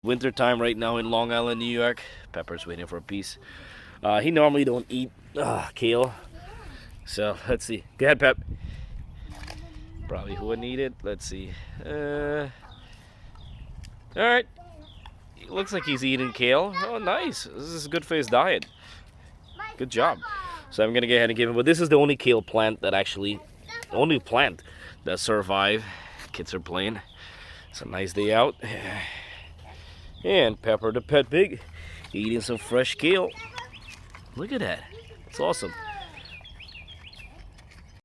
Winter time right now in Long Island, New York. Pepper's waiting for a piece. He normally don't eat kale. So let's see. Go ahead, Pep. Probably who would need it. Let's see. All right. Looks like he's eating kale. Oh, nice. This is good for his diet. Good job. So I'm gonna go ahead and give him. But this is the only kale plant that only plant that survive. Kids are playing. It's a nice day out. And Pepper the pet pig eating some fresh kale. Look at that. It's awesome.